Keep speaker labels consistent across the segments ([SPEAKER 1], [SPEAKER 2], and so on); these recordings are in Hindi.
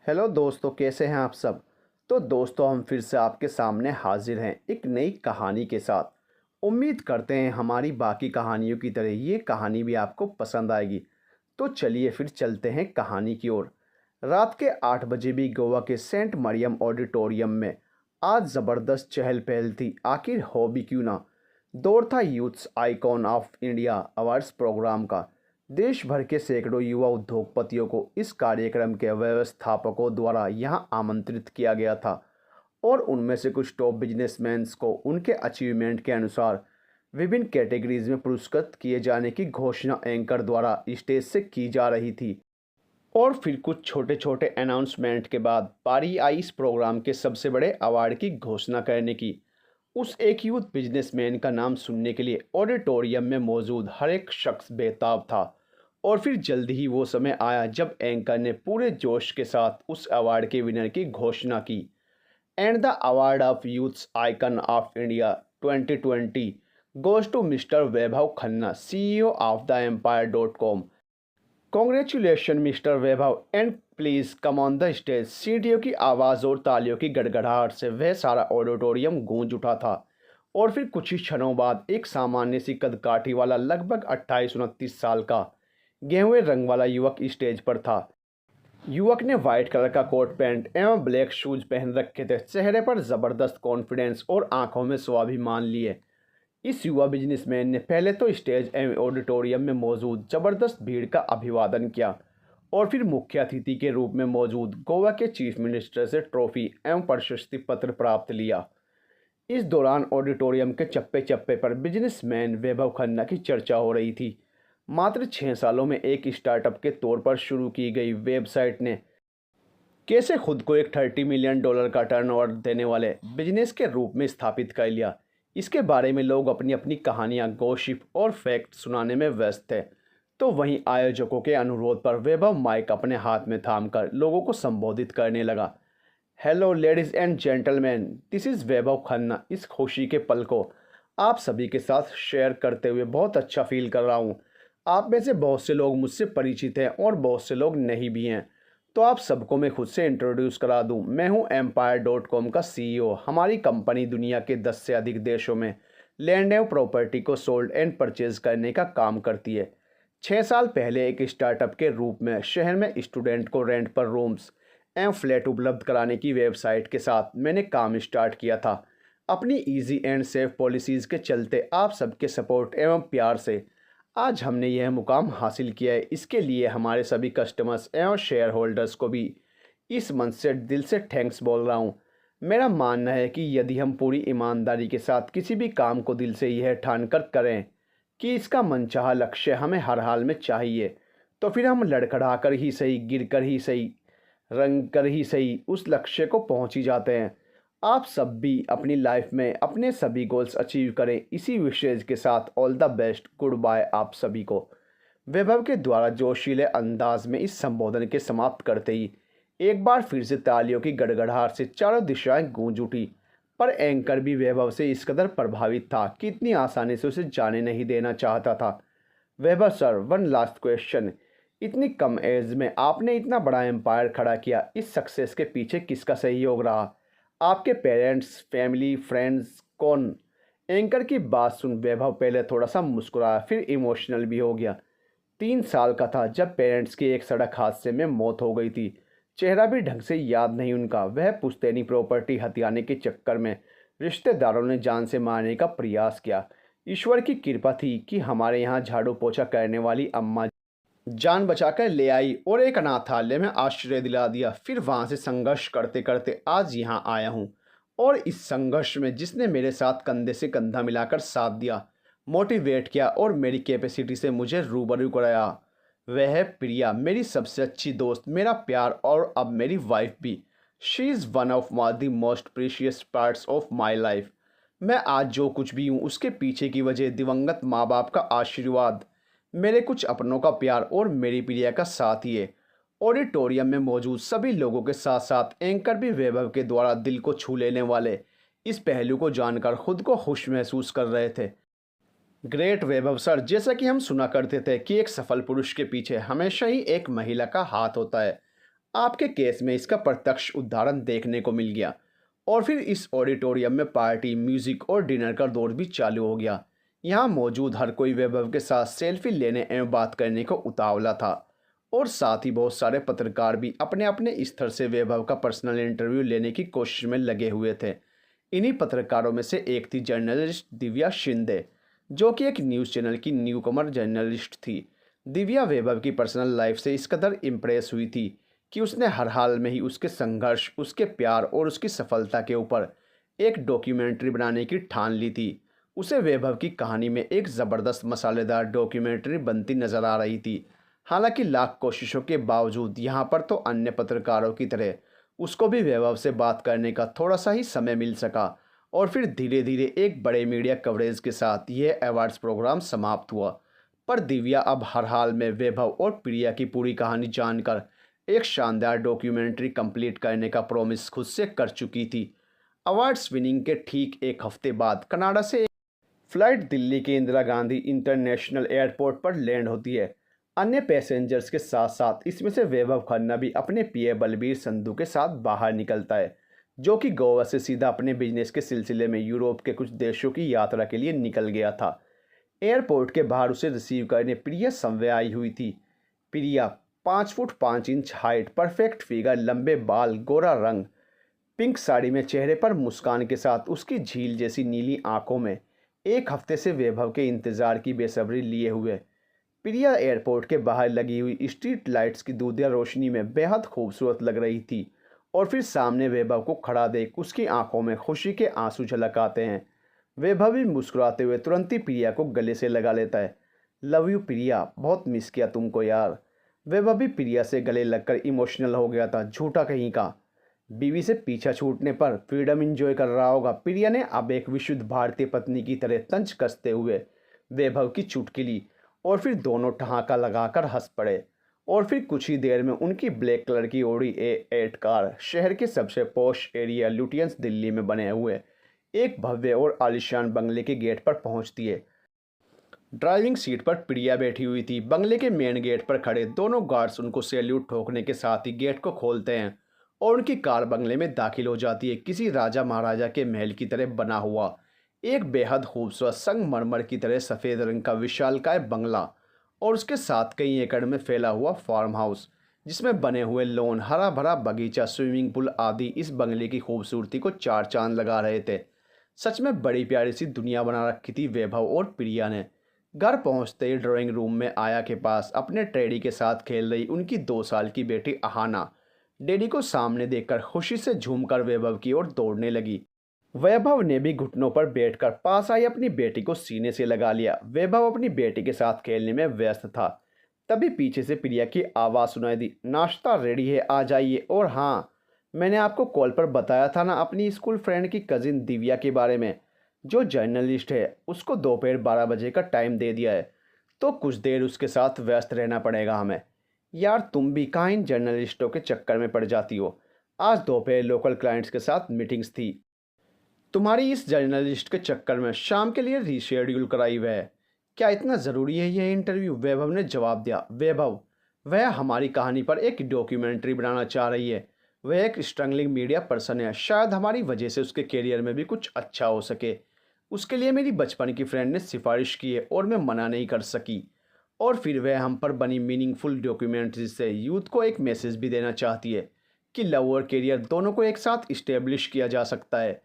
[SPEAKER 1] हेलो दोस्तों, कैसे हैं आप सब। तो दोस्तों, हम फिर से आपके सामने हाजिर हैं एक नई कहानी के साथ। उम्मीद करते हैं हमारी बाकी कहानियों की तरह ये कहानी भी आपको पसंद आएगी। तो चलिए फिर चलते हैं कहानी की ओर। रात के 8 बजे भी गोवा के सेंट मरियम ऑडिटोरियम में आज ज़बरदस्त चहल पहल थी। आखिर हो भी क्यों ना। दौर था youths icon of India awards programme का। देश भर के सैकड़ों युवा उद्योगपतियों को इस कार्यक्रम के व्यवस्थापकों द्वारा यहां आमंत्रित किया गया था और उनमें से कुछ टॉप बिजनेसमैन्स को उनके अचीवमेंट के अनुसार विभिन्न कैटेगरीज में पुरस्कृत किए जाने की घोषणा एंकर द्वारा स्टेज से की जा रही थी। और फिर कुछ छोटे छोटे अनाउंसमेंट के बाद पारी आई इस प्रोग्राम के सबसे बड़े अवार्ड की घोषणा करने की। उस एक यूथ बिजनेसमैन का नाम सुनने के लिए ऑडिटोरियम में मौजूद हर एक शख्स बेताब था। और फिर जल्द ही वो समय आया जब एंकर ने पूरे जोश के साथ उस अवार्ड के विनर की घोषणा की। And the award of youths icon of India 2020 goes to mister Vaibhav Khanna, CEO of the empire. Congratulation mister Vaibhav, and please come on the stage. सीढ़ियों की आवाज़ और तालियों की गड़गड़ाहट से वह सारा ऑडिटोरियम गूंज उठा था। और फिर कुछ ही क्षणों बाद एक सामान्य सी कदकाठी वाला लगभग 28-29 साल का गेहुए रंग वाला युवक स्टेज पर था। युवक ने व्हाइट कलर का कोट पैंट एवं ब्लैक शूज पहन रखे थे। चेहरे पर ज़बरदस्त कॉन्फिडेंस और आंखों में स्वाभिमान लिए इस युवा बिजनेसमैन ने पहले तो स्टेज एवं ऑडिटोरियम में मौजूद जबरदस्त भीड़ का अभिवादन किया और फिर मुख्य अतिथि के रूप में मौजूद गोवा के चीफ मिनिस्टर से ट्रॉफी एवं प्रशस्ति पत्र प्राप्त लिया। इस दौरान ऑडिटोरियम के चप्पे चप्पे पर बिजनेसमैन वैभव खन्ना की चर्चा हो रही थी। मात्र 6 सालों में एक स्टार्टअप के तौर पर शुरू की गई वेबसाइट ने कैसे खुद को एक $30 मिलियन का टर्नओवर देने वाले बिजनेस के रूप में स्थापित कर लिया, इसके बारे में लोग अपनी अपनी कहानियां, गॉसिप और फैक्ट सुनाने में व्यस्त थे। तो वहीं आयोजकों के अनुरोध पर वैभव माइक अपने हाथ में थामकर लोगों को संबोधित करने लगा। Hello ladies and gentleman, this is Vaibhav Khanna. इस खुशी के पल को आप सभी के साथ शेयर करते हुए बहुत अच्छा फील कर रहा हूँ। आप में से बहुत से लोग मुझसे परिचित हैं और बहुत से लोग नहीं भी हैं। तो आप सबको मैं खुद से इंट्रोड्यूस करा दूं। मैं हूं एम्पायर.com का CEO। हमारी कंपनी दुनिया के 10 से अधिक देशों में लैंड एवं प्रॉपर्टी को सोल्ड एंड परचेज करने का काम करती है। 6 साल पहले एक स्टार्टअप के रूप में शहर में स्टूडेंट को रेंट पर रूम्स एवं फ्लैट उपलब्ध कराने की वेबसाइट के साथ मैंने काम स्टार्ट किया था। अपनी ईजी एंड सेफ पॉलिसीज़ के चलते आप सबके सपोर्ट एवं प्यार से आज हमने यह मुकाम हासिल किया है। इसके लिए हमारे सभी कस्टमर्स एवं शेयर होल्डर्स को भी इस मन से दिल से थैंक्स बोल रहा हूँ। मेरा मानना है कि यदि हम पूरी ईमानदारी के साथ किसी भी काम को दिल से यह ठान कर करें कि इसका मनचाहा लक्ष्य हमें हर हाल में चाहिए, तो फिर हम लड़खड़ा कर ही सही, गिर कर ही सही, रंग कर ही सही उस लक्ष्य को पहुँच ही जाते हैं। आप सब भी अपनी लाइफ में अपने सभी गोल्स अचीव करें। इसी विशेष के साथ all the best, goodbye आप सभी को। वैभव के द्वारा जोशीले अंदाज में इस संबोधन के समाप्त करते ही एक बार फिर से तालियों की गड़गड़ाहट से चारों दिशाएं गूंज उठी। पर एंकर भी वैभव से इस कदर प्रभावित था कि इतनी आसानी से उसे जाने नहीं देना चाहता था। वैभव सर, वन लास्ट क्वेश्चन। इतनी कम एज में आपने इतना बड़ा एम्पायर खड़ा किया, इस सक्सेस के पीछे किसका सहयोग रहा? आपके पेरेंट्स, फैमिली, फ्रेंड्स, कौन? एंकर की बात सुन वैभव पहले थोड़ा सा मुस्कुराया, फिर इमोशनल भी हो गया। 3 साल का था जब पेरेंट्स की एक सड़क हादसे में मौत हो गई थी। चेहरा भी ढंग से याद नहीं उनका। वह पुश्तैनी प्रॉपर्टी हथियाने के चक्कर में रिश्तेदारों ने जान से मारने का प्रयास किया। ईश्वर की कृपा थी कि हमारे यहाँ झाड़ू पोछा करने वाली अम्मा जान बचाकर ले आई और एक अनाथालय में आश्रय दिला दिया। फिर वहाँ से संघर्ष करते करते आज यहाँ आया हूँ। और इस संघर्ष में जिसने मेरे साथ कंधे से कंधा मिलाकर साथ दिया, मोटिवेट किया और मेरी कैपेसिटी से मुझे रूबरू कराया, वह है प्रिया, मेरी सबसे अच्छी दोस्त, मेरा प्यार और अब मेरी वाइफ भी। She is one of the most precious parts of my life. मैं आज जो कुछ भी हूँ उसके पीछे की वजह दिवंगत माँ बाप का आशीर्वाद, मेरे कुछ अपनों का प्यार और मेरी प्रिया का साथ ही है। ऑडिटोरियम में मौजूद सभी लोगों के साथ साथ एंकर भी वैभव के द्वारा दिल को छू लेने वाले इस पहलू को जानकर खुद को खुश महसूस कर रहे थे। ग्रेट वैभव सर, जैसा कि हम सुना करते थे कि एक सफल पुरुष के पीछे हमेशा ही एक महिला का हाथ होता है। आपके केस में इसका प्रत्यक्ष उदाहरण देखने को मिल गया। और फिर इस ऑडिटोरियम में पार्टी, म्यूजिक और डिनर का दौर भी चालू हो गया। यहाँ मौजूद हर कोई वैभव के साथ सेल्फी लेने एवं बात करने को उतावला था, और साथ ही बहुत सारे पत्रकार भी अपने अपने स्तर से वैभव का पर्सनल इंटरव्यू लेने की कोशिश में लगे हुए थे। इन्हीं पत्रकारों में से एक थी जर्नलिस्ट दिव्या शिंदे, जो कि एक न्यूज़ चैनल की न्यूकमर जर्नलिस्ट थी। दिव्या वैभव की पर्सनल लाइफ से इस कदर इम्प्रेस हुई थी कि उसने हर हाल में ही उसके संघर्ष, उसके प्यार और उसकी सफलता के ऊपर एक डॉक्यूमेंट्री बनाने की ठान ली थी। उसे वैभव की कहानी में एक ज़बरदस्त मसालेदार डॉक्यूमेंट्री बनती नजर आ रही थी। हालांकि लाख कोशिशों के बावजूद यहाँ पर तो अन्य पत्रकारों की तरह उसको भी वैभव से बात करने का थोड़ा सा ही समय मिल सका, और फिर धीरे धीरे एक बड़े मीडिया कवरेज के साथ यह अवार्ड्स प्रोग्राम समाप्त हुआ। पर दिव्या अब हर हाल में वैभव और प्रिया की पूरी कहानी जानकर एक शानदार डॉक्यूमेंट्री कंप्लीट करने का प्रॉमिस खुद से कर चुकी थी। अवार्ड्स विनिंग के ठीक एक हफ्ते बाद कनाडा से फ्लाइट दिल्ली के इंदिरा गांधी इंटरनेशनल एयरपोर्ट पर लैंड होती है। अन्य पैसेंजर्स के साथ साथ इसमें से वैभव खन्ना भी अपने पीए बलबीर संधू के साथ बाहर निकलता है, जो कि गोवा से सीधा अपने बिजनेस के सिलसिले में यूरोप के कुछ देशों की यात्रा के लिए निकल गया था। एयरपोर्ट के बाहर उसे रिसीव करने प्रिया समवे आई हुई थी। प्रिया 5 foot 5 inch height, perfect figure, लंबे बाल, गोरा रंग, पिंक साड़ी में, चेहरे पर मुस्कान के साथ उसकी झील जैसी नीली आंखों में एक हफ्ते से वैभव के इंतजार की बेसब्री लिए हुए प्रिया एयरपोर्ट के बाहर लगी हुई स्ट्रीट लाइट्स की दूधिया रोशनी में बेहद खूबसूरत लग रही थी। और फिर सामने वैभव को खड़ा देख उसकी आंखों में खुशी के आंसू झलक आते हैं। वैभव भी मुस्कुराते हुए तुरंत ही प्रिया को गले से लगा लेता है। लव यू प्रिया, बहुत मिस किया तुमको यार। वैभव भी प्रिया से गले लगकर इमोशनल हो गया था, झूठा कहीं का। बीवी से पीछा छूटने पर फ्रीडम एंजॉय कर रहा होगा। प्रिया ने अब एक विशुद्ध भारतीय पत्नी की तरह तंज कसते हुए वैभव की चुटकी ली, और फिर दोनों ठहाका लगाकर हंस पड़े। और फिर कुछ ही देर में उनकी ब्लैक कलर की ऑडी A8 कार शहर के सबसे पॉश एरिया लुटियंस दिल्ली में बने हुए एक भव्य और आलीशान बंगले के गेट पर पहुंचती है। ड्राइविंग सीट पर प्रिया बैठी हुई थी। बंगले के मेन गेट पर खड़े दोनों गार्ड्स उनको सैल्यूट ठोकने के साथ ही गेट को खोलते हैं, और उनकी कार बंगले में दाखिल हो जाती है। किसी राजा महाराजा के महल की तरह बना हुआ एक बेहद खूबसूरत संगमरमर की तरह सफ़ेद रंग का विशालकाय बंगला, और उसके साथ कई एकड़ में फैला हुआ फार्म हाउस जिसमें बने हुए लॉन, हरा भरा बगीचा, स्विमिंग पूल आदि इस बंगले की खूबसूरती को चार चांद लगा रहे थे। सच में बड़ी प्यारी सी दुनिया बना रखी थी वैभव और प्रिया ने। घर पहुंचते ही ड्राइंग रूम में आया के पास अपने टेडी के साथ खेल रही उनकी 2 साल की बेटी अहाना डैडी को सामने देखकर खुशी से झूमकर वैभव की ओर दौड़ने लगी। वैभव ने भी घुटनों पर बैठकर पास आई अपनी बेटी को सीने से लगा लिया। वैभव अपनी बेटी के साथ खेलने में व्यस्त था। तभी पीछे से प्रिया की आवाज़ सुनाई दी, नाश्ता रेडी है, आ जाइए। और हाँ, मैंने आपको कॉल पर बताया था ना अपनी स्कूल फ्रेंड की कज़िन दिव्या के बारे में, जो जर्नलिस्ट है। उसको दोपहर 12 बजे का टाइम दे दिया है, तो कुछ देर उसके साथ व्यस्त रहना पड़ेगा हमें। यार तुम भी कहाँ इन जर्नलिस्टों के चक्कर में पड़ जाती हो। आज दोपहर लोकल क्लाइंट्स के साथ मीटिंग्स थी, तुम्हारी इस जर्नलिस्ट के चक्कर में शाम के लिए रीशेड्यूल कराई हुई है। क्या इतना ज़रूरी है यह इंटरव्यू? वैभव ने जवाब दिया। वैभव, वह हमारी कहानी पर एक डॉक्यूमेंट्री बनाना चाह रही है। वह एक स्ट्रगलिंग मीडिया पर्सन है, शायद हमारी वजह से उसके करियर में भी कुछ अच्छा हो सके। उसके लिए मेरी बचपन की फ्रेंड ने सिफारिश की है और मैं मना नहीं कर सकी। और फिर वह हम पर बनी मीनिंगफुल डॉक्यूमेंट्री से यूथ को एक मैसेज भी देना चाहती है कि लव और करियर दोनों को एक साथ इस्टेब्लिश किया जा सकता है।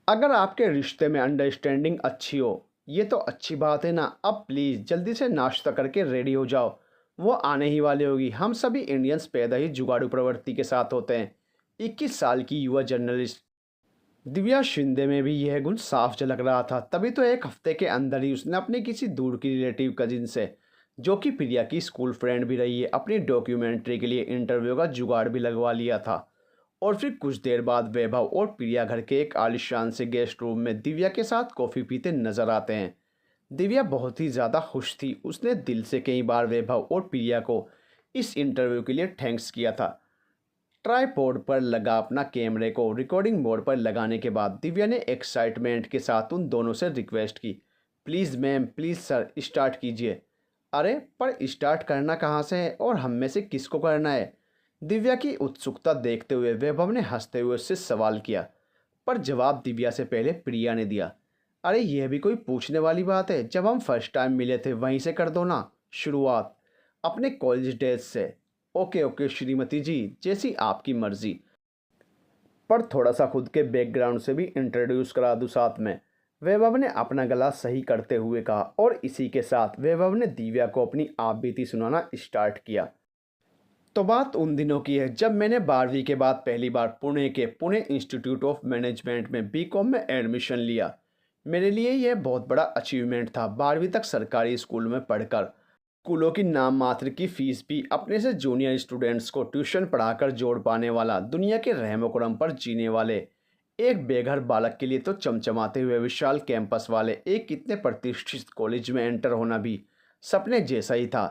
[SPEAKER 1] अगर आपके रिश्ते में अंडरस्टैंडिंग अच्छी हो, ये तो अच्छी बात है ना। अब प्लीज़ जल्दी से नाश्ता करके रेडी हो जाओ, वो आने ही वाली होगी। हम सभी इंडियंस पैदा ही जुगाड़ू प्रवृत्ति के साथ होते हैं। 21 साल की युवा जर्नलिस्ट दिव्या शिंदे में भी यह गुण साफ झलक रहा था। तभी तो एक हफ्ते के अंदर ही उसने अपने किसी दूर की रिलेटिव कजिन से, जो कि प्रिया की स्कूल फ्रेंड भी रही है, अपनी डॉक्यूमेंट्री के लिए इंटरव्यू का जुगाड़ भी लगवा लिया था। और फिर कुछ देर बाद वैभव और प्रिया घर के एक आलीशान से गेस्ट रूम में दिव्या के साथ कॉफ़ी पीते नजर आते हैं। दिव्या बहुत ही ज़्यादा खुश थी। उसने दिल से कई बार वैभव और प्रिया को इस इंटरव्यू के लिए थैंक्स किया था। ट्राइपॉड पर लगा अपना कैमरे को रिकॉर्डिंग मोड पर लगाने के बाद दिव्या ने एक्साइटमेंट के साथ उन दोनों से रिक्वेस्ट की, please ma'am, please sir, start कीजिए। अरे पर स्टार्ट करना कहाँ से है और हम में से किसको करना है? दिव्या की उत्सुकता देखते हुए वैभव ने हंसते हुए उससे सवाल किया, पर जवाब दिव्या से पहले प्रिया ने दिया। अरे यह भी कोई पूछने वाली बात है, जब हम फर्स्ट टाइम मिले थे वहीं से कर दो ना शुरुआत, अपने कॉलेज डेज से। ओके ओके श्रीमती जी, जैसी आपकी मर्जी। पर थोड़ा सा खुद के बैकग्राउंड से भी इंट्रोड्यूस करा दूँ साथ में, वैभव ने अपना गला सही करते हुए कहा। और इसी के साथ वैभव ने दिव्या को अपनी आप बीती सुनाना स्टार्ट किया। तो बात उन दिनों की है जब मैंने 12वीं के बाद पहली बार पुणे के पुणे इंस्टीट्यूट ऑफ मैनेजमेंट में बीकॉम में एडमिशन लिया। मेरे लिए यह बहुत बड़ा अचीवमेंट था। 12वीं तक सरकारी स्कूल में पढ़कर स्कूलों की नाम मात्र की फीस भी अपने से जूनियर स्टूडेंट्स को ट्यूशन पढ़ाकर जोड़ पाने वाला, दुनिया के रहमो करम पर जीने वाले एक बेघर बालक के लिए तो चमचमाते हुए विशाल कैंपस वाले एक इतने प्रतिष्ठित कॉलेज में एंटर होना भी सपने जैसा ही था।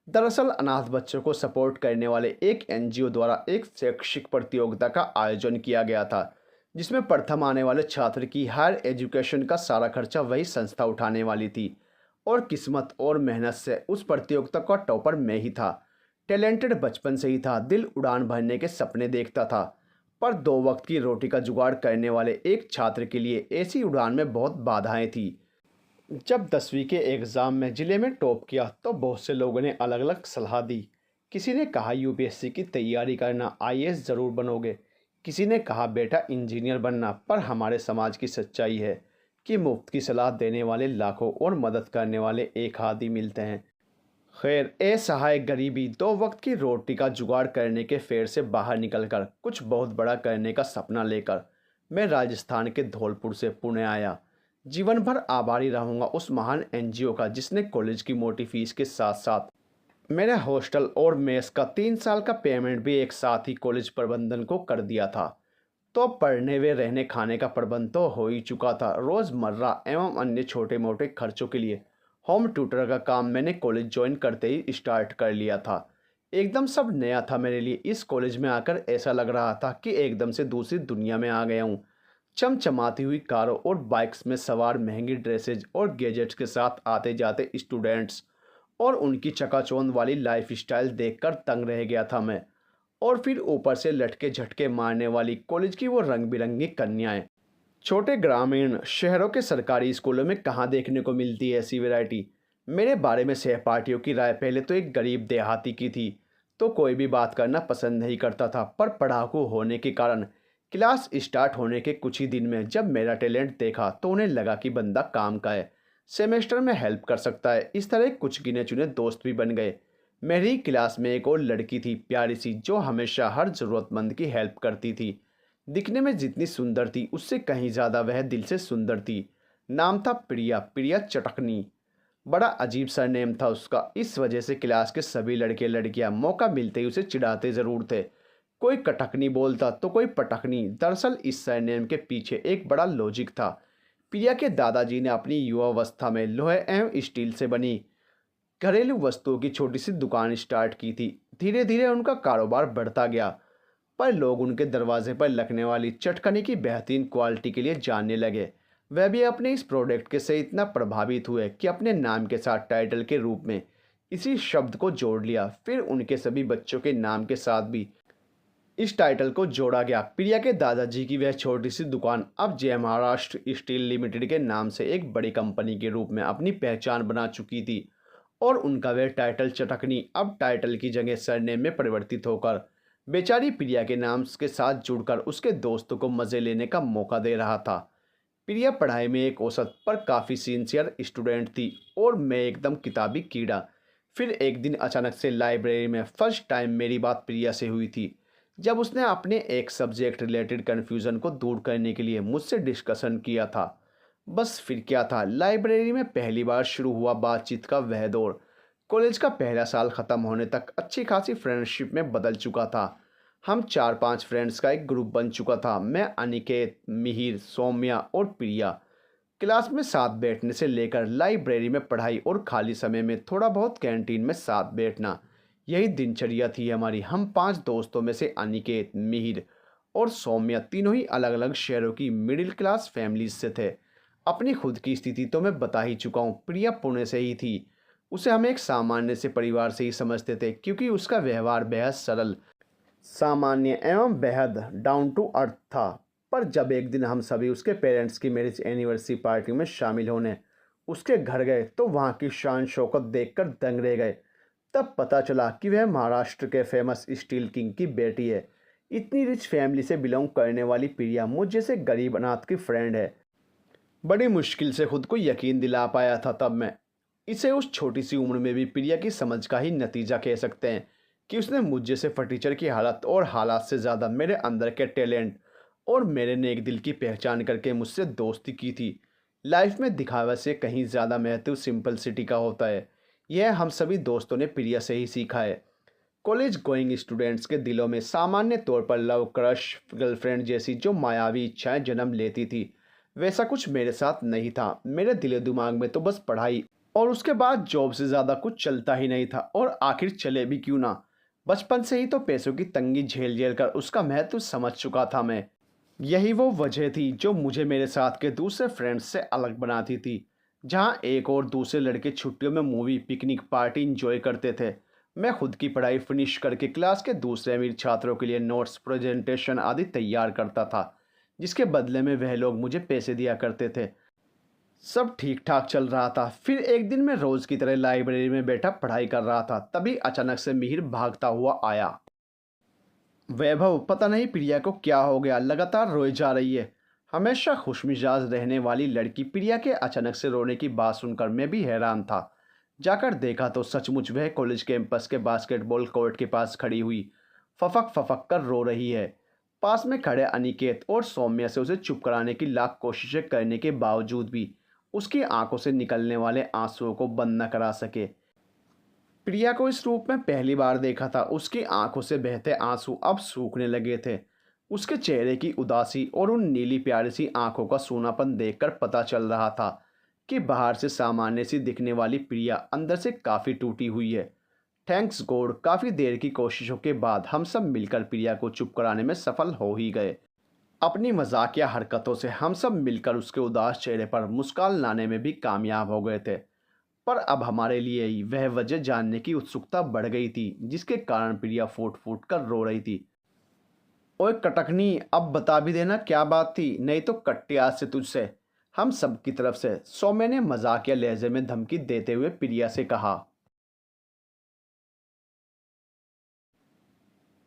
[SPEAKER 1] दरअसल अनाथ बच्चों को सपोर्ट करने वाले एक एनजीओ द्वारा एक शैक्षिक प्रतियोगिता का आयोजन किया गया था, जिसमें प्रथम आने वाले छात्र की हायर एजुकेशन का सारा खर्चा वही संस्था उठाने वाली थी। और किस्मत और मेहनत से उस प्रतियोगिता का टॉपर मैं ही था। टैलेंटेड बचपन से ही था, दिल उड़ान भरने के सपने देखता था। पर 2 वक्त की रोटी का जुगाड़ करने वाले एक छात्र के लिए ऐसी उड़ान में बहुत बाधाएं थी। जब 10वीं के एग्ज़ाम में ज़िले में टॉप किया तो बहुत से लोगों ने अलग अलग सलाह दी। किसी ने कहा यूपीएससी की तैयारी करना, आईएएस ज़रूर बनोगे। किसी ने कहा बेटा इंजीनियर बनना। पर हमारे समाज की सच्चाई है कि मुफ्त की सलाह देने वाले लाखों और मदद करने वाले एक आध ही मिलते हैं। खैर असहाय गरीबी 2 वक्त की रोटी का जुगाड़ करने के फेर से बाहर निकलकर कुछ बहुत बड़ा करने का सपना लेकर मैं राजस्थान के धौलपुर से पुणे आया। जीवन भर आभारी रहूंगा उस महान एनजीओ का जिसने कॉलेज की मोटी फीस के साथ साथ मेरे हॉस्टल और मेस का 3 साल का पेमेंट भी एक साथ ही कॉलेज प्रबंधन को कर दिया था। तो पढ़ने व रहने खाने का प्रबंध तो हो ही चुका था। रोज़मर्रा एवं अन्य छोटे मोटे खर्चों के लिए होम ट्यूटर का काम मैंने कॉलेज ज्वाइन करते ही स्टार्ट कर लिया था। एकदम सब नया था मेरे लिए। इस कॉलेज में आकर ऐसा लग रहा था कि एकदम से दूसरी दुनिया में आ गया हूँ। चमचमाती हुई कारों और बाइक्स में सवार, महंगी ड्रेसेज और गैजेट्स के साथ आते जाते स्टूडेंट्स और उनकी चकाचौंध वाली लाइफ स्टाइल देखकर तंग रह गया था मैं। और फिर ऊपर से लटके झटके मारने वाली कॉलेज की वो रंग बिरंगी कन्याएं। छोटे ग्रामीण शहरों के सरकारी स्कूलों में कहाँ देखने को मिलती है ऐसी वैरायटी। मेरे बारे में सहपाठियों की राय पहले तो एक गरीब देहाती की थी, तो कोई भी बात करना पसंद नहीं करता था। पर पढ़ाकू होने के कारण क्लास स्टार्ट होने के कुछ ही दिन में जब मेरा टैलेंट देखा तो उन्हें लगा कि बंदा काम का है, सेमेस्टर में हेल्प कर सकता है। इस तरह कुछ गिने चुने दोस्त भी बन गए। मेरी क्लास में एक और लड़की थी, प्यारी सी, जो हमेशा हर ज़रूरतमंद की हेल्प करती थी। दिखने में जितनी सुंदर थी उससे कहीं ज़्यादा वह दिल से सुंदर थी। नाम था प्रिया, प्रिया चटकनी। बड़ा अजीब सा नेम था उसका। इस वजह से क्लास के सभी लड़के लड़कियां मौका मिलते ही उसे चिढ़ाते ज़रूर थे। कोई कटकनी बोलता तो कोई पटकनी। दरअसल इस सरनेम के पीछे एक बड़ा लॉजिक था। प्रिया के दादाजी ने अपनी युवावस्था में लोहे एवं स्टील से बनी घरेलू वस्तुओं की छोटी सी दुकान स्टार्ट की थी। धीरे धीरे उनका कारोबार बढ़ता गया, पर लोग उनके दरवाजे पर लगने वाली चटकने की बेहतरीन क्वालिटी के लिए जानने लगे। वह भी अपने इस प्रोडक्ट के से इतना प्रभावित हुए कि अपने नाम के साथ टाइटल के रूप में इसी शब्द को जोड़ लिया। फिर उनके सभी बच्चों के नाम के साथ भी इस टाइटल को जोड़ा गया। प्रिया के दादाजी की वह छोटी सी दुकान अब जय महाराष्ट्र स्टील लिमिटेड के नाम से एक बड़ी कंपनी के रूप में अपनी पहचान बना चुकी थी। और उनका वह टाइटल चटकनी अब टाइटल की जगह सरनेम में परिवर्तित होकर बेचारी प्रिया के नाम के साथ जुड़कर उसके दोस्तों को मज़े लेने का मौका दे रहा था। प्रिया पढ़ाई में एक औसत पर काफ़ी सिंसियर स्टूडेंट थी और मैं एकदम किताबी कीड़ा। फिर एक दिन अचानक से लाइब्रेरी में फर्स्ट टाइम मेरी बात प्रिया से हुई थी, जब उसने अपने एक सब्जेक्ट रिलेटेड कन्फ्यूज़न को दूर करने के लिए मुझसे डिस्कशन किया था। बस फिर क्या था, लाइब्रेरी में पहली बार शुरू हुआ बातचीत का वह दौर कॉलेज का पहला साल ख़त्म होने तक अच्छी खासी फ्रेंडशिप में बदल चुका था। हम 4-5 फ्रेंड्स का एक ग्रुप बन चुका था। मैं, अनिकेत, मिहिर, सौम्या और प्रिया। क्लास में साथ बैठने से लेकर लाइब्रेरी में पढ़ाई और खाली समय में थोड़ा बहुत कैंटीन में साथ बैठना, यही दिनचर्या थी हमारी। हम 5 दोस्तों में से अनिकेत, मिहिर और सौम्या तीनों ही अलग अलग शहरों की मिडिल क्लास फैमिलीज से थे। अपनी खुद की स्थिति तो मैं बता ही चुका हूँ। प्रिया पुणे से ही थी। उसे हम एक सामान्य से परिवार से ही समझते थे क्योंकि उसका व्यवहार बेहद सरल, सामान्य एवं बेहद डाउन टू अर्थ था। पर जब एक दिन हम सभी उसके पेरेंट्स की मैरिज एनिवर्सरी पार्टी में शामिल होने उसके घर गए तो वहाँ की शान शौकत देखकर दंग रह गए। तब पता चला कि वह महाराष्ट्र के फेमस स्टील किंग की बेटी है। इतनी रिच फैमिली से बिलोंग करने वाली प्रिया मुझ जैसे गरीब अनाथ की फ्रेंड है। बड़ी मुश्किल से खुद को यकीन दिला पाया था तब मैं। इसे उस छोटी सी उम्र में भी प्रिया की समझ का ही नतीजा कह सकते हैं कि उसने मुझ जैसे फटीचर की हालत और हालात से ज़्यादा मेरे अंदर के टैलेंट और मेरे नेक दिल की पहचान करके मुझसे दोस्ती की थी। लाइफ में दिखावा से कहीं ज़्यादा महत्व सिंपलिसिटी का होता है। यह हम सभी दोस्तों ने प्रिया से ही सीखा है। कॉलेज गोइंग स्टूडेंट्स के दिलों में सामान्य तौर पर लव, क्रश, गर्लफ्रेंड जैसी जो मायावी इच्छाएं जन्म लेती थी, वैसा कुछ मेरे साथ नहीं था। मेरे दिलो दिमाग में तो बस पढ़ाई और उसके बाद जॉब से ज़्यादा कुछ चलता ही नहीं था। और आखिर चले भी क्यों ना, बचपन से ही तो पैसों की तंगी झेल झेल कर उसका महत्व समझ चुका था मैं। यही वो वजह थी जो मुझे मेरे साथ के दूसरे फ्रेंड्स से अलग बनाती थी। जहाँ एक और दूसरे लड़के छुट्टियों में मूवी, पिकनिक, पार्टी इंजॉय करते थे, मैं खुद की पढ़ाई फिनिश करके क्लास के दूसरे अमीर छात्रों के लिए नोट्स, प्रेजेंटेशन आदि तैयार करता था, जिसके बदले में वह लोग मुझे पैसे दिया करते थे। सब ठीक ठाक चल रहा था। फिर एक दिन मैं रोज़ की तरह लाइब्रेरी में बैठा पढ़ाई कर रहा था, तभी अचानक से मिहिर भागता हुआ आया। वैभव, पता नहीं प्रिया को क्या हो गया, लगातार रोए जा रही है। हमेशा खुशमिजाज रहने वाली लड़की प्रिया के अचानक से रोने की बात सुनकर मैं भी हैरान था। जाकर देखा तो सचमुच वह कॉलेज कैंपस के बास्केटबॉल कोर्ट के पास खड़ी हुई फफक फफक कर रो रही है। पास में खड़े अनिकेत और सौम्या से उसे चुप कराने की लाख कोशिशें करने के बावजूद भी उसकी आंखों से निकलने वाले आंसुओं को बंद न करा सके। प्रिया को इस रूप में पहली बार देखा था। उसकी आंखों से बहते आंसू अब सूखने लगे थे। उसके चेहरे की उदासी और उन नीली प्यारी सी आंखों का सूनापन देखकर पता चल रहा था कि बाहर से सामान्य सी दिखने वाली प्रिया अंदर से काफ़ी टूटी हुई है। थैंक्स गॉड, काफ़ी देर की कोशिशों के बाद हम सब मिलकर प्रिया को चुप कराने में सफल हो ही गए। अपनी मजाकिया हरकतों से हम सब मिलकर उसके उदास चेहरे पर मुस्कान लाने में भी कामयाब हो गए थे। पर अब हमारे लिए ही वह वजह जानने की उत्सुकता बढ़ गई थी जिसके कारण प्रिया फूट फूट कर रो रही थी। ओए कटकनी, अब बता भी देना क्या बात थी, नहीं तो कट्टे आज से तुझसे। हम सब की तरफ से सौम्य ने मजाकिया लहजे में धमकी देते हुए प्रिया से कहा।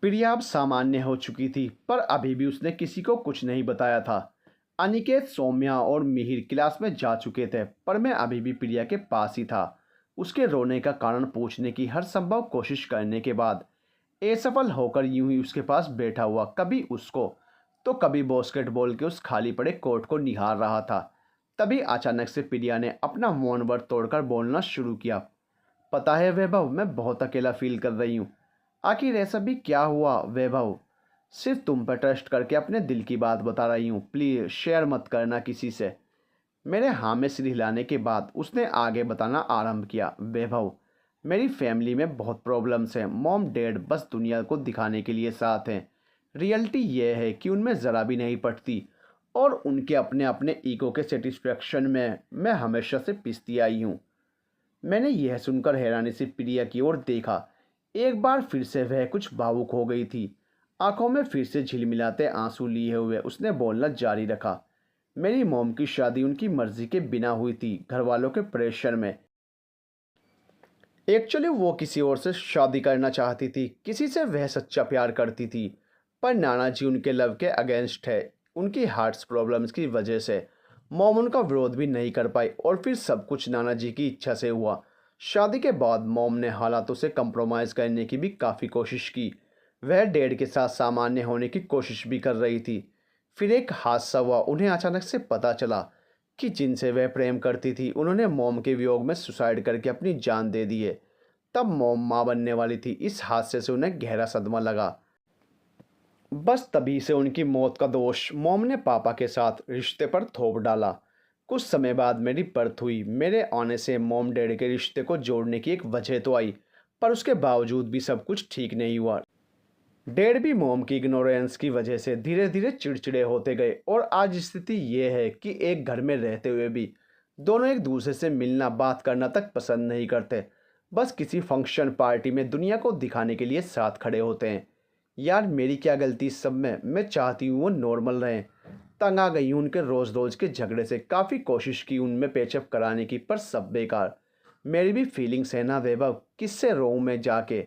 [SPEAKER 1] प्रिया अब सामान्य हो चुकी थी, पर अभी भी उसने किसी को कुछ नहीं बताया था। अनिकेत, सौम्या और मिहिर क्लास में जा चुके थे, पर मैं अभी भी प्रिया के पास ही था। उसके रोने का कारण पूछने की हर संभव कोशिश करने के बाद असफल होकर यूं ही उसके पास बैठा हुआ, कभी उसको तो कभी बास्केटबॉल के उस खाली पड़े कोर्ट को निहार रहा था। तभी अचानक से प्रिया ने अपना मौन व्रत तोड़कर बोलना शुरू किया। पता है वैभव, मैं बहुत अकेला फील कर रही हूँ। आखिर ऐसा भी क्या हुआ वैभव? सिर्फ तुम पर ट्रस्ट करके अपने दिल की बात बता रही हूँ, प्लीज़ शेयर मत करना किसी से। मेरे हाँ में सिर हिलाने के बाद उसने आगे बताना आरंभ किया। वैभव, मेरी फैमिली में बहुत प्रॉब्लम्स हैं। मॉम डैड बस दुनिया को दिखाने के लिए साथ हैं। रियलिटी ये है कि उनमें ज़रा भी नहीं पटती और उनके अपने अपने ईगो के सेटिस्फेक्शन में मैं हमेशा से पिसती आई हूँ। मैंने यह सुनकर हैरानी से प्रिया की ओर देखा। एक बार फिर से वह कुछ भावुक हो गई थी। आंखों में फिर से झिलमिलाते आंसू लिए हुए उसने बोलना जारी रखा। मेरी मॉम की शादी उनकी मर्जी के बिना हुई थी, घर वालों के प्रेशर में। एक्चुअली वो किसी और से शादी करना चाहती थी, किसी से वह सच्चा प्यार करती थी। पर नाना जी उनके लव के अगेंस्ट है। उनकी हार्ट्स प्रॉब्लम्स की वजह से मॉम उनका विरोध भी नहीं कर पाई और फिर सब कुछ नाना जी की इच्छा से हुआ। शादी के बाद मॉम ने हालातों से कंप्रोमाइज़ करने की भी काफ़ी कोशिश की। वह डैड के साथ सामान्य होने की कोशिश भी कर रही थी। फिर एक हादसा हुआ। उन्हें अचानक से पता चला कि जिनसे वह प्रेम करती थी उन्होंने मॉम के वियोग में सुसाइड करके अपनी जान दे दी है। तब मॉम माँ बनने वाली थी। इस हादसे से उन्हें गहरा सदमा लगा। बस तभी से उनकी मौत का दोष मॉम ने पापा के साथ रिश्ते पर थोप डाला। कुछ समय बाद मेरी बर्थ हुई। मेरे आने से मॉम डैड के रिश्ते को जोड़ने की एक वजह तो आई, पर उसके बावजूद भी सब कुछ ठीक नहीं हुआ। डैड भी मॉम की इग्नोरेंस की वजह से धीरे धीरे चिड़चिड़े होते गए और आज स्थिति ये है कि एक घर में रहते हुए भी दोनों एक दूसरे से मिलना, बात करना तक पसंद नहीं करते। बस किसी फंक्शन, पार्टी में दुनिया को दिखाने के लिए साथ खड़े होते हैं। यार मेरी क्या गलती इस सब में, मैं चाहती हूँ वो नॉर्मल रहें। तंग आ गई हूँ उनके रोज़ रोज़ के झगड़े से। काफ़ी कोशिश की उनमें पेचअप कराने की, पर सब बेकार। मेरी भी फीलिंग्स है ना वैभव, किससे रोऊं मैं जाके।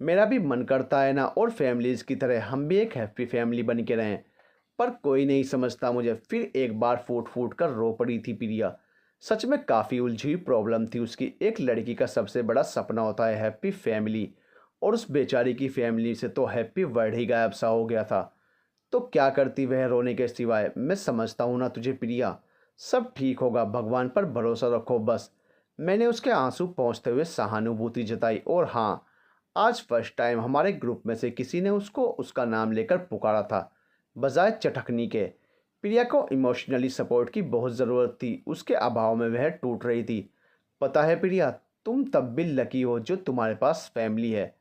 [SPEAKER 1] मेरा भी मन करता है ना, और फैमिलीज़ की तरह हम भी एक हैप्पी फैमिली बन के रहें। पर कोई नहीं समझता मुझे। फिर एक बार फूट फूट कर रो पड़ी थी प्रिया। सच में काफ़ी उलझी हुई प्रॉब्लम थी उसकी। एक लड़की का सबसे बड़ा सपना होता है हैप्पी फैमिली, और उस बेचारी की फैमिली से तो हैप्पी वर्ड ही गायब सा हो गया था। तो क्या करती वह रोने के सिवाय। मैं समझता हूँ ना तुझे प्रिया, सब ठीक होगा, भगवान पर भरोसा रखो बस। मैंने उसके आंसू पोंछते हुए सहानुभूति जताई। और हाँ, आज फर्स्ट टाइम हमारे ग्रुप में से किसी ने उसको उसका नाम लेकर पुकारा था, बजाय चटकनी के। प्रिया को इमोशनली सपोर्ट की बहुत ज़रूरत थी, उसके अभाव में वह टूट रही थी। पता है प्रिया, तुम तब भी लकी हो जो तुम्हारे पास फैमिली है।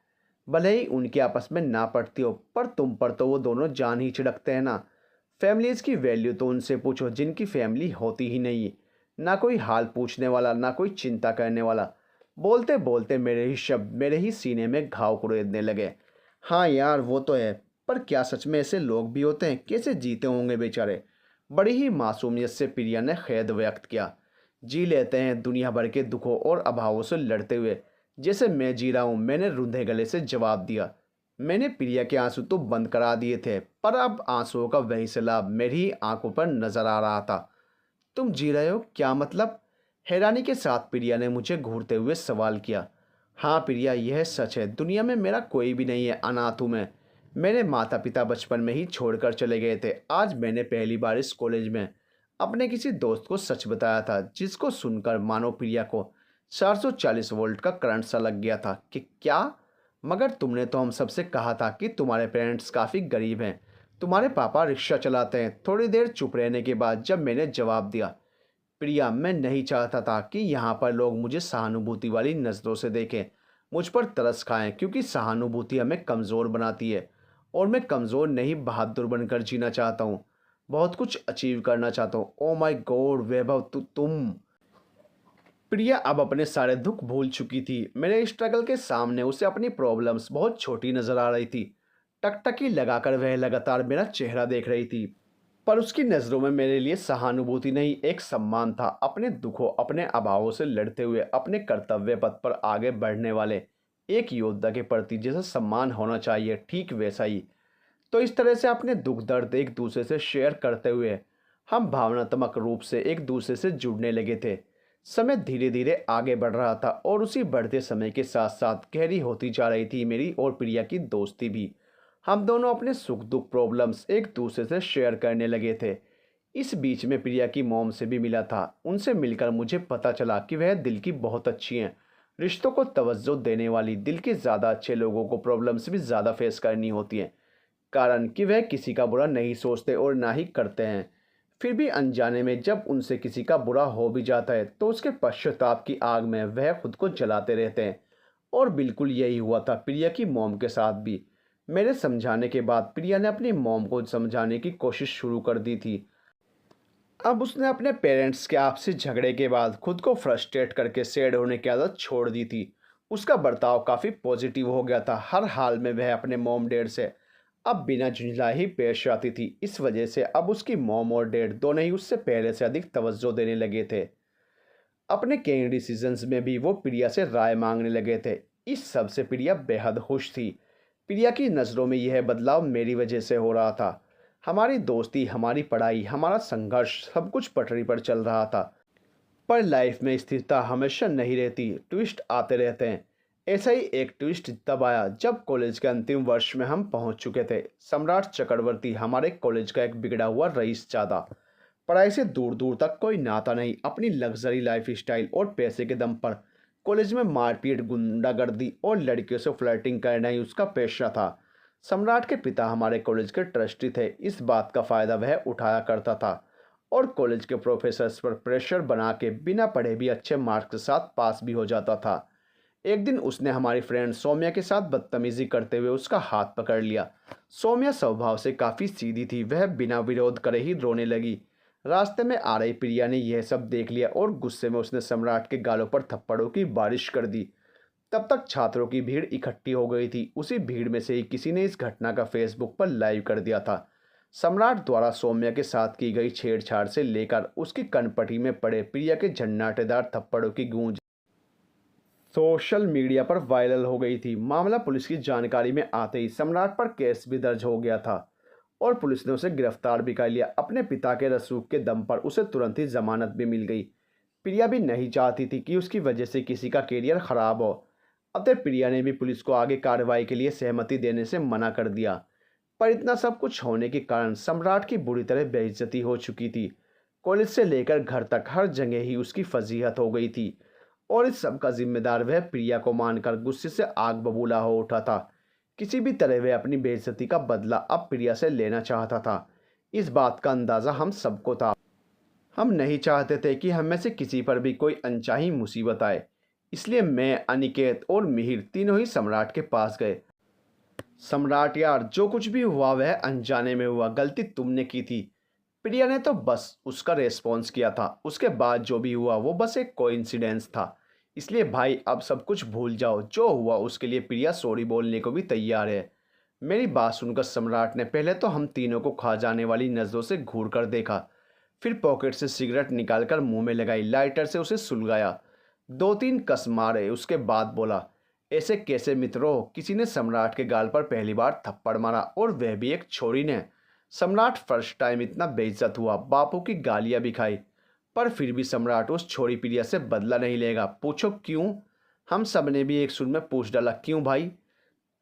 [SPEAKER 1] भले ही उनके आपस में ना पड़ती हो, पर तुम पर तो वो दोनों जान ही छिड़कते हैं ना। फैमिलीज़ की वैल्यू तो उनसे पूछो जिनकी फैमिली होती ही नहीं। ना कोई हाल पूछने वाला, ना कोई चिंता करने वाला। बोलते बोलते मेरे ही शब्द मेरे ही सीने में घाव कुरेदने लगे। हाँ यार वो तो है, पर क्या सच में ऐसे लोग भी होते हैं? कैसे जीते होंगे बेचारे। बड़ी ही मासूमियत से प्रिया ने खेद व्यक्त किया। जी लेते हैं दुनिया भर के दुखों और अभावों से लड़ते हुए, जैसे मैं जी रहा हूँ, मैंने रुंधे गले से जवाब दिया। मैंने प्रिया के आंसू तो बंद करा दिए थे, पर अब आंसुओं का वही सैलाब मेरी ही आंखों पर नजर आ रहा था। तुम जी रहे हो क्या मतलब? हैरानी के साथ प्रिया ने मुझे घूरते हुए सवाल किया। हाँ प्रिया, यह सच है, दुनिया में मेरा कोई भी नहीं है, अनाथ हूँ मैं। मेरे माता पिता बचपन में ही छोड़कर चले गए थे। आज मैंने पहली बार इस कॉलेज में अपने किसी दोस्त को सच बताया था, जिसको सुनकर मानो प्रिया को 440 वोल्ट का करंट सा लग गया था। कि क्या? मगर तुमने तो हम सबसे कहा था कि तुम्हारे पेरेंट्स काफ़ी गरीब हैं, तुम्हारे पापा रिक्शा चलाते हैं। थोड़ी देर चुप रहने के बाद जब मैंने जवाब दिया, प्रिया मैं नहीं चाहता था कि यहाँ पर लोग मुझे सहानुभूति वाली नज़रों से देखें, मुझ पर तरस खाएं, क्योंकि सहानुभूति हमें कमज़ोर बनाती है। और मैं कमज़ोर नहीं, बहादुर बनकर जीना चाहता हूँ, बहुत कुछ अचीव करना चाहता हूँ। ओ माय गॉड वैभव, तुम। प्रिया अब अपने सारे दुख भूल चुकी थी। मेरे स्ट्रगल के सामने उसे अपनी प्रॉब्लम्स बहुत छोटी नजर आ रही थी। टकटकी लगाकर वह लगातार मेरा चेहरा देख रही थी, पर उसकी नज़रों में मेरे लिए सहानुभूति नहीं, एक सम्मान था। अपने दुखों, अपने अभावों से लड़ते हुए अपने कर्तव्य पथ पर आगे बढ़ने वाले एक योद्धा के प्रति जैसा सम्मान होना चाहिए, ठीक वैसा ही। तो इस तरह से अपने दुख दर्द एक दूसरे से शेयर करते हुए हम भावनात्मक रूप से एक दूसरे से जुड़ने लगे थे। समय धीरे धीरे आगे बढ़ रहा था, और उसी बढ़ते समय के साथ साथ गहरी होती जा रही थी मेरी और प्रिया की दोस्ती भी। हम दोनों अपने सुख दुख प्रॉब्लम्स एक दूसरे से शेयर करने लगे थे। इस बीच में प्रिया की मॉम से भी मिला था। उनसे मिलकर मुझे पता चला कि वह दिल की बहुत अच्छी हैं, रिश्तों को तवज्जो देने वाली। दिल के ज़्यादा अच्छे लोगों को प्रॉब्लम्स भी ज़्यादा फेस करनी होती हैं, कारण कि वह किसी का बुरा नहीं सोचते और ना ही करते हैं। फिर भी अनजाने में जब उनसे किसी का बुरा हो भी जाता है, तो उसके पश्चाताप की आग में वह खुद को जलाते रहते हैं। और बिल्कुल यही हुआ था प्रिया की मॉम के साथ भी। मेरे समझाने के बाद प्रिया ने अपनी मॉम को समझाने की कोशिश शुरू कर दी थी। अब उसने अपने पेरेंट्स के आपसी झगड़े के बाद खुद को फ्रस्ट्रेट करके सैड होने की आदत छोड़ दी थी। उसका बर्ताव काफ़ी पॉजिटिव हो गया था। हर हाल में वह अपने मॉम डैड से अब बिना झुंझलाए ही पेश आती थी। इस वजह से अब उसकी मॉम और डैड दोनों ही उससे पहले से अधिक तवज्जो देने लगे थे। अपने कई डिसीजंस में भी वो प्रिया से राय मांगने लगे थे। इस सब से प्रिया बेहद खुश थी। प्रिया की नज़रों में यह बदलाव मेरी वजह से हो रहा था। हमारी दोस्ती, हमारी पढ़ाई, हमारा संघर्ष, सब कुछ पटरी पर चल रहा था। पर लाइफ में स्थिरता हमेशा नहीं रहती, ट्विस्ट आते रहते हैं। ऐसा ही एक ट्विस्ट तब आया जब कॉलेज के अंतिम वर्ष में हम पहुंच चुके थे। सम्राट चक्रवर्ती हमारे कॉलेज का एक बिगड़ा हुआ रईस चादा। पढ़ाई से दूर दूर तक कोई नाता नहीं, अपनी लग्जरी लाइफ स्टाइल और पैसे के दम पर कॉलेज में मारपीट, गुंडागर्दी और लड़कियों से फ्लर्टिंग करना ही उसका पेशा था। सम्राट के पिता हमारे कॉलेज के ट्रस्टी थे। इस बात का फ़ायदा वह उठाया करता था, और कॉलेज के प्रोफेसर्स पर प्रेशर बना के बिना पढ़े भी अच्छे मार्क्स के साथ पास भी हो जाता था। एक दिन उसने हमारी फ्रेंड सौम्या के साथ बदतमीजी करते हुए उसका हाथ पकड़ लिया। सौम्या स्वभाव से काफ़ी सीधी थी, वह बिना विरोध करे ही रोने लगी। रास्ते में आ रही प्रिया ने यह सब देख लिया, और गुस्से में उसने सम्राट के गालों पर थप्पड़ों की बारिश कर दी। तब तक छात्रों की भीड़ इकट्ठी हो गई थी। उसी भीड़ में से ही किसी ने इस घटना का फेसबुक पर लाइव कर दिया था। सम्राट द्वारा सौम्या के साथ की गई छेड़छाड़ से लेकर उसकी कनपटी में पड़े प्रिया के झन्नाटेदार थप्पड़ों की गूंज सोशल मीडिया पर वायरल हो गई थी। मामला पुलिस की जानकारी में आते ही सम्राट पर केस भी दर्ज हो गया था और पुलिस ने उसे गिरफ्तार भी कर लिया। अपने पिता के रसूख के दम पर उसे तुरंत ही जमानत भी मिल गई। प्रिया भी नहीं चाहती थी कि उसकी वजह से किसी का करियर खराब हो। अतः प्रिया ने भी पुलिस को आगे कार्रवाई के लिए सहमति देने से मना कर दिया। पर इतना सब कुछ होने के कारण सम्राट की बुरी तरह बेइज्जती हो चुकी थी। कॉलेज से लेकर घर तक हर जगह ही उसकी फजीहत हो गई थी और इस सब का जिम्मेदार वह प्रिया को मानकर गुस्से से आग बबूला हो उठा था। किसी भी तरह वह अपनी बेइज्जती का बदला अब प्रिया से लेना चाहता था। इस बात का अंदाज़ा हम सबको था। हम नहीं चाहते थे कि हम में से किसी पर भी कोई अनचाही मुसीबत आए। इसलिए मैं, अनिकेत और मिहिर तीनों ही सम्राट के पास गए। सम्राट यार, जो कुछ भी हुआ वह अनजाने में हुआ, गलती तुमने की थी। प्रिया ने तो बस उसका रेस्पॉन्स किया था। उसके बाद जो भी हुआ वो बस एक कोइंसिडेंस था। इसलिए भाई अब सब कुछ भूल जाओ। जो हुआ उसके लिए प्रिया सॉरी बोलने को भी तैयार है। मेरी बात सुनकर सम्राट ने पहले तो हम तीनों को खा जाने वाली नज़रों से घूर कर देखा, फिर पॉकेट से सिगरेट निकालकर मुंह में लगाई, लाइटर से उसे सुलगाया, दो तीन कस मारे। उसके बाद बोला, ऐसे कैसे मित्रों? किसी ने सम्राट के गाल पर पहली बार थप्पड़ मारा और वह भी एक छोरी ने। सम्राट फर्स्ट टाइम इतना बेइज्जत हुआ। बापू की गालियां भी खाई, पर फिर भी सम्राट उस छोरी प्रिया से बदला नहीं लेगा। पूछो क्यों? हम सब ने भी एक सुर में पूछ डाला, क्यों भाई?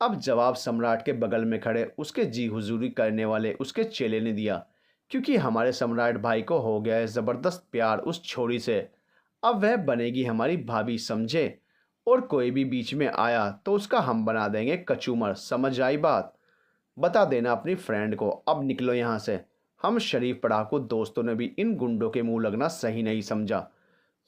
[SPEAKER 1] अब जवाब सम्राट के बगल में खड़े उसके जी हुजूरी करने वाले उसके चेले ने दिया। क्योंकि हमारे सम्राट भाई को हो गया है ज़बरदस्त प्यार उस छोरी से। अब वह बनेगी हमारी भाभी, समझे? और कोई भी बीच में आया तो उसका हम बना देंगे कचूमर। समझ आई बात? बता देना अपनी फ्रेंड को। अब निकलो यहाँ से। हम शरीफ पढ़ाकू दोस्तों ने भी इन गुंडों के मुंह लगना सही नहीं समझा,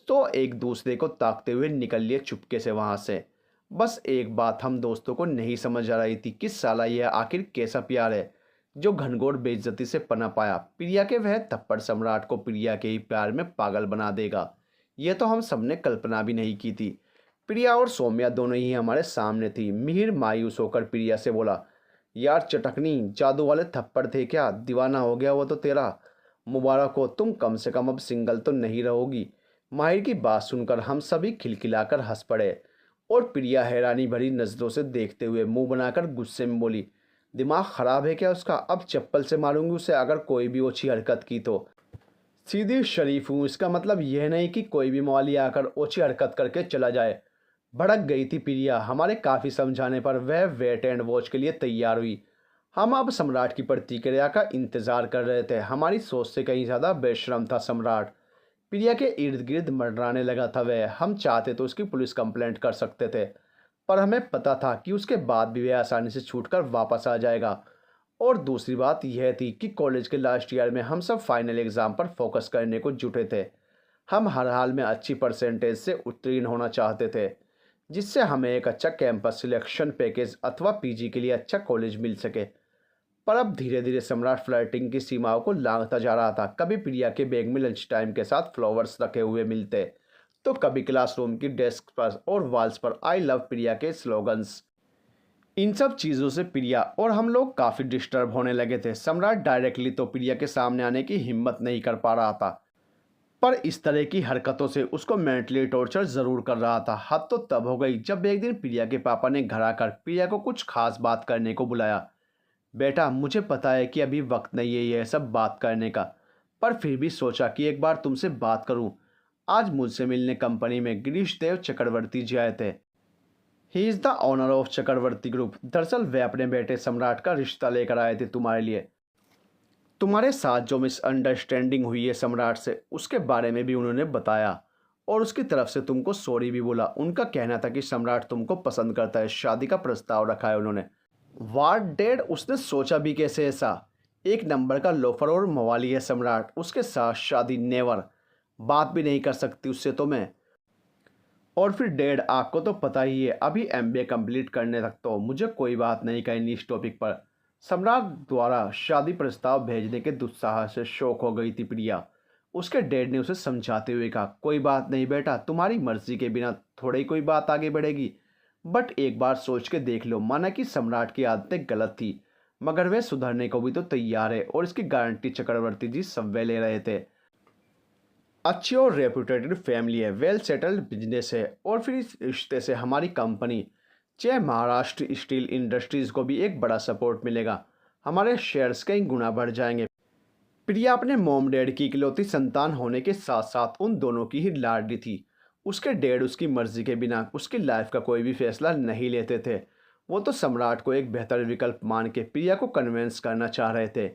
[SPEAKER 1] तो एक दूसरे को ताकते हुए निकल लिए चुपके से वहाँ से। बस एक बात हम दोस्तों को नहीं समझ आ रही थी कि साला यह आखिर कैसा प्यार है जो घनघोर बेइज्जती से पना पाया। प्रिया के वह थप्पड़ सम्राट को प्रिया के ही प्यार में पागल बना देगा, यह तो हम सबने कल्पना भी नहीं की थी। प्रिया और सौम्या दोनों ही हमारे सामने थी। मिहिर मायूस होकर प्रिया से बोला, यार चटकनी, जादू वाले थप्पड़ थे क्या? दीवाना हो गया वो तो तेरा। मुबारक हो, तुम कम से कम अब सिंगल तो नहीं रहोगी। माहिर की बात सुनकर हम सभी खिलखिलाकर हंस पड़े और प्रिया हैरानी भरी नज़रों से देखते हुए मुंह बनाकर गुस्से में बोली, दिमाग ख़राब है क्या उसका? अब चप्पल से मारूंगी उसे अगर कोई भी ओछी हरकत की तो। सीधी शरीफ हूँ, इसका मतलब यह नहीं कि कोई भी मौली आकर ओछी हरकत करके चला जाए। भड़क गई थी प्रिया। हमारे काफ़ी समझाने पर वह वेट एंड वॉच के लिए तैयार हुई। हम अब सम्राट की प्रतिक्रिया का इंतज़ार कर रहे थे। हमारी सोच से कहीं ज़्यादा बेशर्म था सम्राट। प्रिया के इर्द गिर्द मंडराने लगा था वह। हम चाहते तो उसकी पुलिस कंप्लेंट कर सकते थे, पर हमें पता था कि उसके बाद भी वह आसानी से छूटकर वापस आ जाएगा। और दूसरी बात यह थी कि कॉलेज के लास्ट ईयर में हम सब फाइनल एग्ज़ाम पर फोकस करने को जुटे थे। हम हर हाल में अच्छी परसेंटेज से उत्तीर्ण होना चाहते थे, जिससे हमें एक अच्छा कैंपस सिलेक्शन पैकेज अथवा पीजी के लिए अच्छा कॉलेज मिल सके। पर अब धीरे धीरे सम्राट फ्लर्टिंग की सीमाओं को लांघता जा रहा था। कभी प्रिया के बैग में लंच टाइम के साथ फ्लावर्स रखे हुए मिलते, तो कभी क्लासरूम की डेस्क पर और वॉल्स पर आई लव प्रिया के स्लोगन्स। इन सब चीज़ों से प्रिया और हम लोग काफ़ी डिस्टर्ब होने लगे थे। सम्राट डायरेक्टली तो प्रिया के सामने आने की हिम्मत नहीं कर पा रहा था, पर इस तरह की हरकतों से उसको मेंटली टॉर्चर ज़रूर कर रहा था। हद तो तब हो गई जब एक दिन प्रिया के पापा ने घर आकर प्रिया को कुछ खास बात करने को बुलाया। बेटा, मुझे पता है कि अभी वक्त नहीं है यह सब बात करने का, पर फिर भी सोचा कि एक बार तुमसे बात करूं। आज मुझसे मिलने कंपनी में गिरीश देव चक्रवर्ती जी आए थे। He is the honour of Chakravarti group. दरअसल वे अपने बेटे सम्राट का रिश्ता लेकर आए थे तुम्हारे लिए। तुम्हारे साथ जो मिसअंडरस्टैंडिंग हुई है सम्राट से, उसके बारे में भी उन्होंने बताया और उसकी तरफ से तुमको सॉरी भी बोला। उनका कहना था कि सम्राट तुमको पसंद करता है, शादी का प्रस्ताव रखा है उन्होंने। वाट डैड, उसने सोचा भी कैसे ऐसा? एक नंबर का लोफर और मवाली है सम्राट, उसके साथ शादी नेवर। बात भी नहीं कर सकती उससे तो मैं। और फिर डैड, आपको तो पता ही है अभी एमबीए कंप्लीट करने तक तो मुझे कोई बात नहीं कहनी इस टॉपिक पर। सम्राट द्वारा शादी प्रस्ताव भेजने के दुस्साहस से शौक हो गई थी प्रिया। उसके डैड ने उसे समझाते हुए कहा, कोई बात नहीं बेटा, तुम्हारी मर्जी के बिना थोड़ी कोई बात आगे बढ़ेगी। बट एक बार सोच के देख लो, माना कि सम्राट की आदतें गलत थी, मगर वे सुधरने को भी तो तैयार है और इसकी गारंटी चक्रवर्ती जी सब वे ले रहे थे। अच्छी और रेपुटेटेड फैमिली है, वेल सेटल्ड बिजनेस है, और फिर इस रिश्ते से हमारी कंपनी चाहे महाराष्ट्र स्टील इंडस्ट्रीज़ को भी एक बड़ा सपोर्ट मिलेगा। हमारे शेयर्स कई गुना बढ़ जाएंगे। प्रिया अपने मॉम डैड की इकलौती संतान होने के साथ साथ उन दोनों की ही लाडली थी। उसके डैड उसकी मर्जी के बिना उसकी लाइफ का कोई भी फैसला नहीं लेते थे। वो तो सम्राट को एक बेहतर विकल्प मान के प्रिया को कन्विंस करना चाह रहे थे,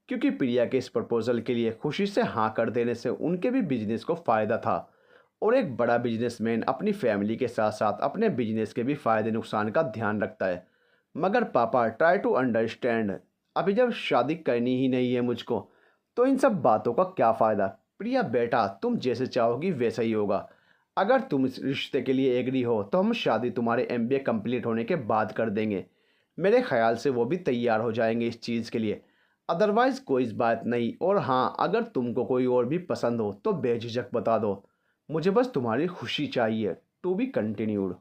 [SPEAKER 1] क्योंकि प्रिया के इस प्रपोजल के लिए खुशी से हाँ कर देने से उनके भी बिजनेस को फ़ायदा था। और एक बड़ा बिजनेसमैन अपनी फैमिली के साथ साथ अपने बिजनेस के भी फ़ायदे नुकसान का ध्यान रखता है। मगर पापा ट्राई टू अंडरस्टैंड, अभी जब शादी करनी ही नहीं है मुझको, तो इन सब बातों का क्या फ़ायदा। प्रिया बेटा, तुम जैसे चाहोगी वैसा ही होगा। अगर तुम इस रिश्ते के लिए एग्री हो तो हम शादी तुम्हारे एमबीए कंप्लीट होने के बाद कर देंगे। मेरे ख्याल से वो भी तैयार हो जाएंगे इस चीज़ के लिए। अदरवाइज़ कोई इस बात नहीं। और हाँ, अगर तुमको कोई और भी पसंद हो तो बेझिझक बता दो। मुझे बस तुम्हारी खुशी चाहिए। To be continued.